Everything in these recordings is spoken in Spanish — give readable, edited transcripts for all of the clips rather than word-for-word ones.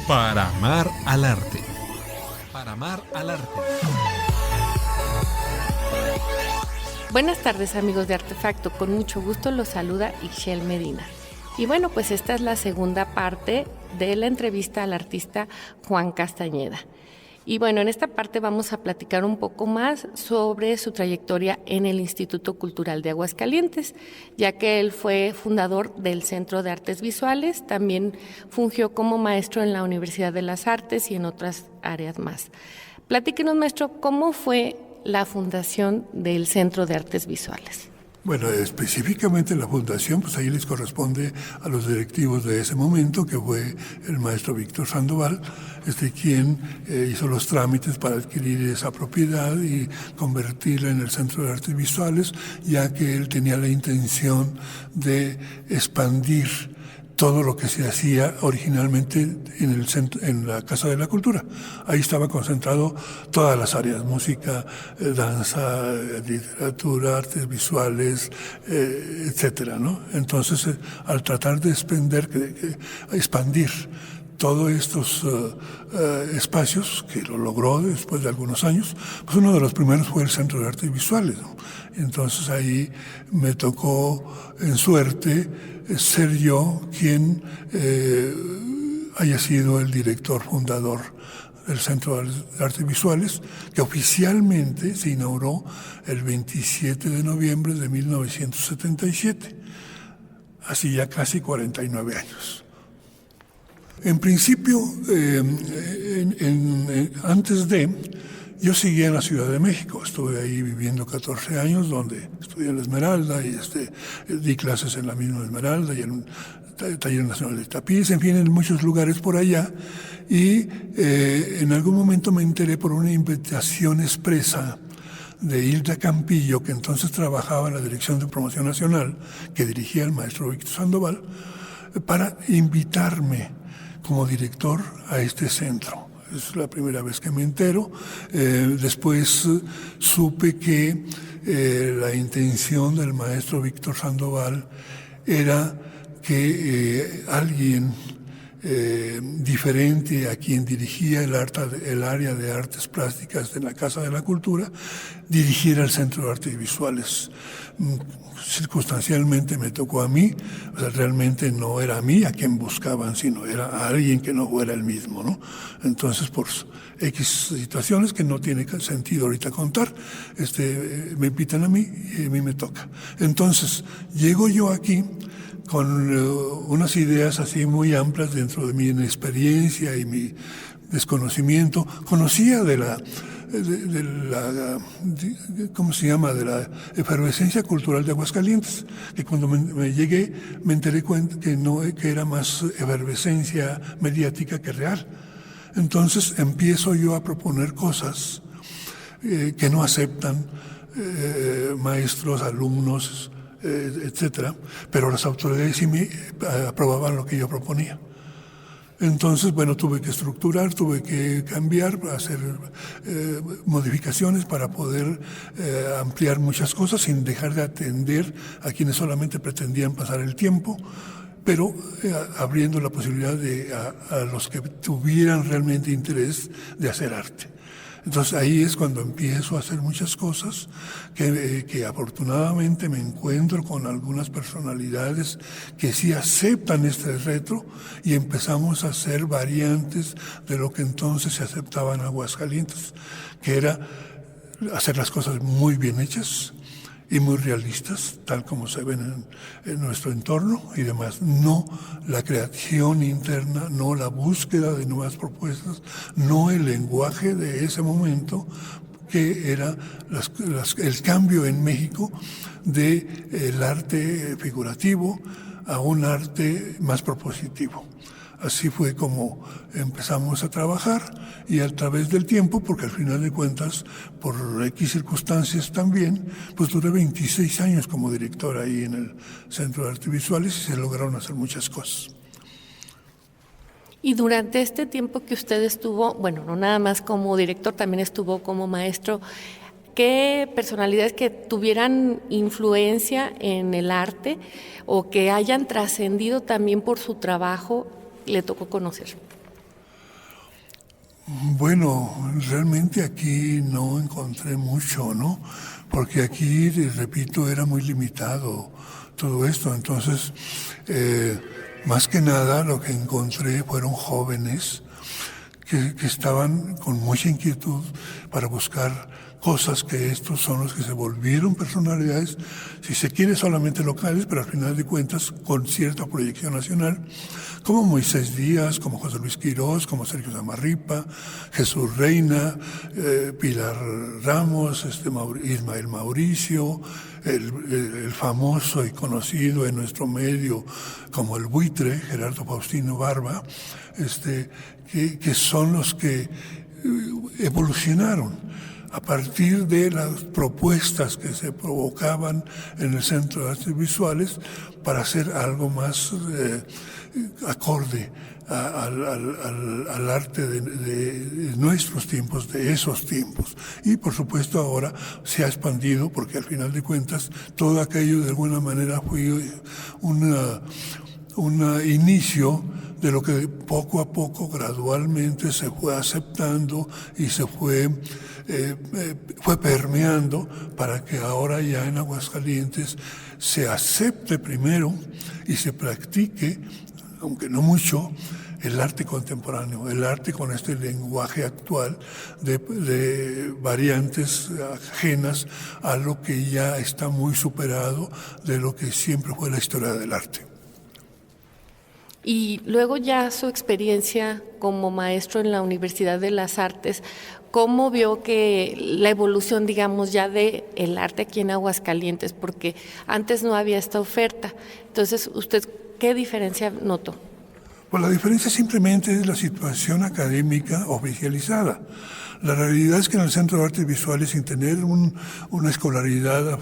Para amar al arte. Para amar al arte. Buenas tardes, amigos de Artefacto. Con mucho gusto los saluda Ixchel Medina. Y bueno, pues esta es la segunda parte de la entrevista al artista Juan Castañeda. Y bueno, en esta parte vamos a platicar un poco más sobre su trayectoria en el Instituto Cultural de Aguascalientes, ya que él fue fundador del Centro de Artes Visuales, también fungió como maestro en la Universidad de las Artes y en otras áreas más. Platíquenos, maestro, ¿cómo fue la fundación del Centro de Artes Visuales? Bueno, específicamente la fundación, pues ahí les corresponde a los directivos de ese momento, que fue el maestro Víctor Sandoval, quien hizo los trámites para adquirir esa propiedad y convertirla en el Centro de Artes Visuales, ya que él tenía la intención de expandir todo lo que se hacía originalmente en el centro, en la Casa de la Cultura. Ahí estaba concentrado todas las áreas: música, danza, literatura, artes visuales, etcétera, ¿no? Entonces, al tratar de expandir todos estos espacios, que lo logró después de algunos años, pues uno de los primeros fue el Centro de Artes Visuales, ¿no? Entonces ahí me tocó, en suerte, ser yo quien haya sido el director fundador del Centro de Artes Visuales, que oficialmente se inauguró el 27 de noviembre de 1977, hace ya casi 49 años. En principio, yo seguía en la Ciudad de México. Estuve ahí viviendo 14 años, donde estudié en la Esmeralda y di clases en la misma Esmeralda y en el Taller Nacional de Tapiz, en fin, en muchos lugares por allá. Y en algún momento me enteré por una invitación expresa de Hilda Campillo, que entonces trabajaba en la Dirección de Promoción Nacional, que dirigía el maestro Víctor Sandoval, para invitarme como director a este centro. Es la primera vez que me entero. Después supe que la intención del maestro Víctor Sandoval era que alguien diferente a quien dirigía el área de artes plásticas de la Casa de la Cultura dirigiera el Centro de Artes Visuales. Circunstancialmente me tocó a mí, o sea, realmente no era a mí a quien buscaban, sino era a alguien que no fuera el mismo, ¿no? Entonces, por X situaciones que no tiene sentido ahorita contar, me invitan a mí y a mí me toca. Entonces, llego yo aquí con unas ideas así muy amplias dentro de mi inexperiencia y mi desconocimiento. Conocía de la ¿cómo se llama?, de la efervescencia cultural de Aguascalientes, que cuando me llegué me enteré que era más efervescencia mediática que real. Entonces empiezo yo a proponer cosas que no aceptan maestros, alumnos, etcétera, pero las autoridades sí me aprobaban lo que yo proponía. Entonces, bueno, tuve que estructurar, tuve que cambiar, hacer modificaciones para poder ampliar muchas cosas sin dejar de atender a quienes solamente pretendían pasar el tiempo, pero abriendo la posibilidad a los que tuvieran realmente interés de hacer arte. Entonces ahí es cuando empiezo a hacer muchas cosas que afortunadamente me encuentro con algunas personalidades que sí aceptan este reto y empezamos a hacer variantes de lo que entonces se aceptaba en Aguascalientes, que era hacer las cosas muy bien hechas y muy realistas, tal como se ven en nuestro entorno y demás. No la creación interna, no la búsqueda de nuevas propuestas, no el lenguaje de ese momento, que era el cambio en México del arte figurativo a un arte más propositivo. Así fue como empezamos a trabajar y a través del tiempo, porque al final de cuentas, por X circunstancias también, pues duré 26 años como director ahí en el Centro de Artes Visuales y se lograron hacer muchas cosas. Y durante este tiempo que usted estuvo, bueno, no nada más como director, también estuvo como maestro, ¿qué personalidades que tuvieran influencia en el arte o que hayan trascendido también por su trabajo le tocó conocer? Bueno, realmente aquí no encontré mucho, ¿no? Porque aquí, repito, era muy limitado todo esto. Entonces, más que nada lo que encontré fueron jóvenes que estaban con mucha inquietud para buscar cosas que estos son los que se volvieron personalidades, si se quiere solamente locales, pero al final de cuentas con cierta proyección nacional, como Moisés Díaz, como José Luis Quirós, como Sergio Zamarripa, Jesús Reina, Pilar Ramos, Ismael Mauricio, el famoso y conocido en nuestro medio como el buitre, Gerardo Faustino Barba, que son los que evolucionaron a partir de las propuestas que se provocaban en el Centro de Artes Visuales para hacer algo más acorde al arte de nuestros tiempos, de esos tiempos. Y por supuesto ahora se ha expandido porque al final de cuentas todo aquello de alguna manera fue un inicio de lo que poco a poco, gradualmente se fue aceptando y se fue permeando para que ahora ya en Aguascalientes se acepte primero y se practique, aunque no mucho, el arte contemporáneo, el arte con este lenguaje actual de variantes ajenas a lo que ya está muy superado de lo que siempre fue la historia del arte. Y luego ya su experiencia como maestro en la Universidad de las Artes, ¿cómo vio que la evolución, digamos, ya de el arte aquí en Aguascalientes? Porque antes no había esta oferta. Entonces, ¿usted qué diferencia notó? Pues la diferencia simplemente es la situación académica oficializada. La realidad es que en el Centro de Artes Visuales, sin tener una escolaridad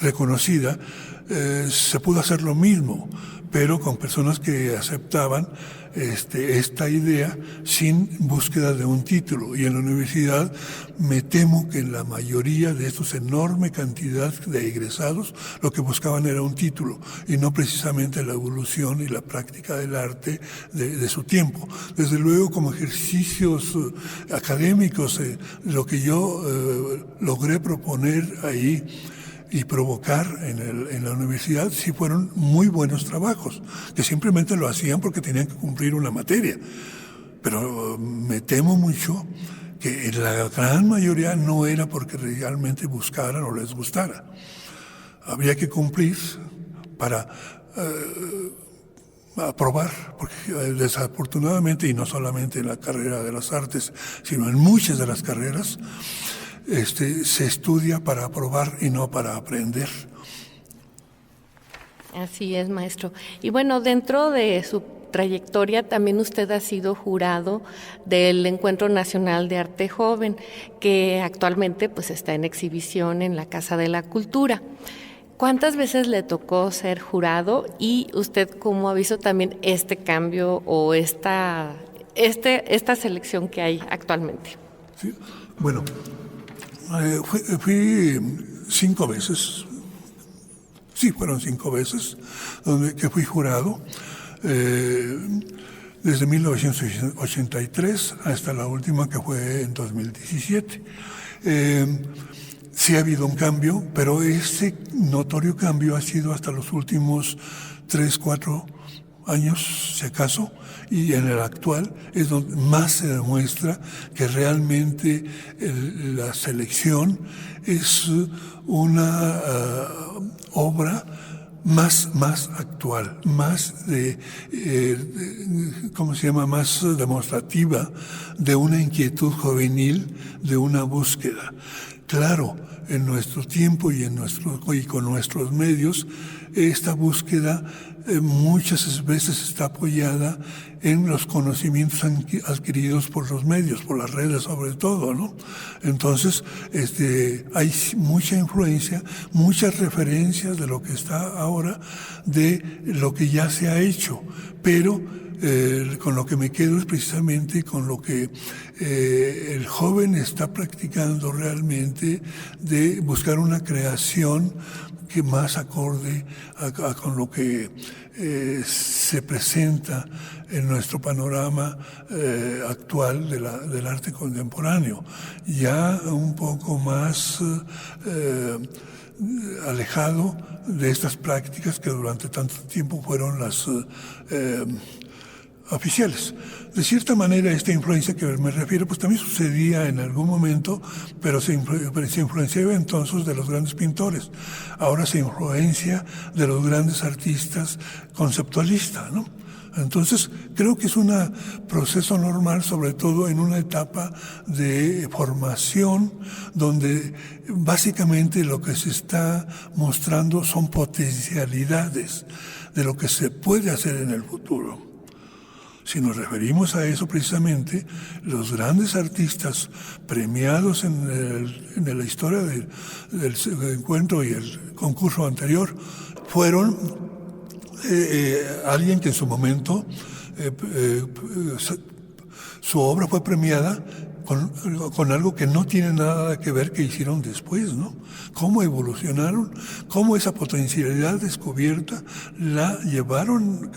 reconocida, se pudo hacer lo mismo, pero con personas que aceptaban esta idea sin búsqueda de un título. Y en la universidad me temo que en la mayoría de estos enorme cantidad de egresados lo que buscaban era un título y no precisamente la evolución y la práctica del arte de su tiempo. Desde luego, como ejercicios académicos, lo que yo logré proponer ahí y provocar en la universidad sí fueron muy buenos trabajos, que simplemente lo hacían porque tenían que cumplir una materia. Pero me temo mucho que en la gran mayoría no era porque realmente buscaran o les gustara. Había que cumplir para aprobar, porque desafortunadamente, y no solamente en la carrera de las artes, sino en muchas de las carreras, se estudia para aprobar y no para aprender. Así es, maestro. Y bueno, dentro de su trayectoria también usted ha sido jurado del Encuentro Nacional de Arte Joven, que actualmente pues está en exhibición en la Casa de la Cultura. ¿Cuántas veces le tocó ser jurado y usted cómo ha visto también este cambio o esta selección que hay actualmente? Sí, bueno, fui 5 veces, sí, fueron 5 veces que fui jurado, desde 1983 hasta la última que fue en 2017. Sí ha habido un cambio, pero ese notorio cambio ha sido hasta los últimos 3, 4 años, si acaso, y en el actual es donde más se demuestra que realmente la selección es una obra más actual, más más demostrativa de una inquietud juvenil, de una búsqueda. Claro, en nuestro tiempo y con nuestros medios, esta búsqueda muchas veces está apoyada en los conocimientos adquiridos por los medios, por las redes sobre todo, ¿no? Entonces, hay mucha influencia, muchas referencias de lo que está ahora, de lo que ya se ha hecho, pero con lo que me quedo es precisamente con lo que el joven está practicando realmente, de buscar una creación que más acorde con lo que se presenta en nuestro panorama actual del arte contemporáneo, ya un poco más alejado de estas prácticas que durante tanto tiempo fueron las oficiales. De cierta manera, esta influencia que me refiero, pues también sucedía en algún momento, pero se influenciaba entonces de los grandes pintores. Ahora se influencia de los grandes artistas conceptualistas, ¿no? Entonces, creo que es un proceso normal, sobre todo en una etapa de formación, donde básicamente lo que se está mostrando son potencialidades de lo que se puede hacer en el futuro. Si nos referimos a eso precisamente, los grandes artistas premiados en la historia del encuentro y el concurso anterior fueron alguien que en su momento su obra fue premiada con algo que no tiene nada que ver que hicieron después, ¿no? Cómo evolucionaron, cómo esa potencialidad descubierta la llevaron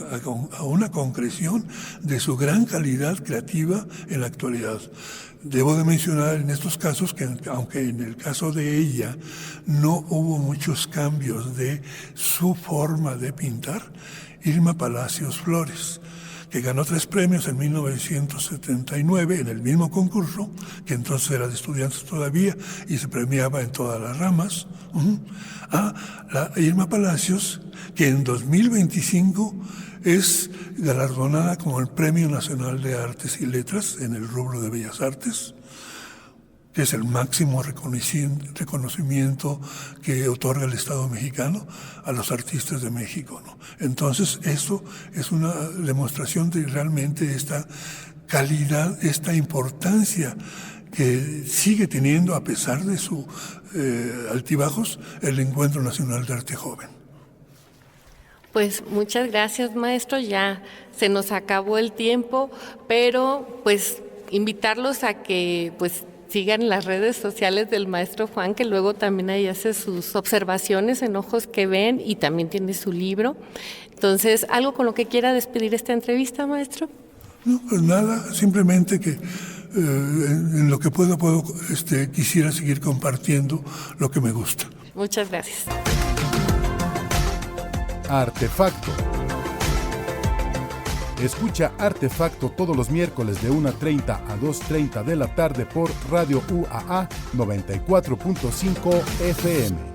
a una concreción de su gran calidad creativa en la actualidad. Debo de mencionar en estos casos que, aunque en el caso de ella no hubo muchos cambios de su forma de pintar, Irma Palacios Flores, que ganó 3 premios en 1979 en el mismo concurso, que entonces era de estudiantes todavía y se premiaba en todas las ramas, a la Irma Palacios, que en 2025 es galardonada como el Premio Nacional de Artes y Letras en el rubro de Bellas Artes, que es el máximo reconocimiento que otorga el Estado mexicano a los artistas de México, ¿no? Entonces, esto es una demostración de realmente esta calidad, esta importancia que sigue teniendo, a pesar de sus altibajos, el Encuentro Nacional de Arte Joven. Pues muchas gracias, maestro. Ya se nos acabó el tiempo, pero pues invitarlos a que pues sigan las redes sociales del maestro Juan, que luego también ahí hace sus observaciones en Ojos que Ven y también tiene su libro. Entonces, ¿algo con lo que quiera despedir esta entrevista, maestro? No, pues nada, simplemente que en lo que puedo quisiera seguir compartiendo lo que me gusta. Muchas gracias. Artefacto. Escucha Artefacto todos los miércoles de 1:30 a 2:30 de la tarde por Radio UAA 94.5 FM.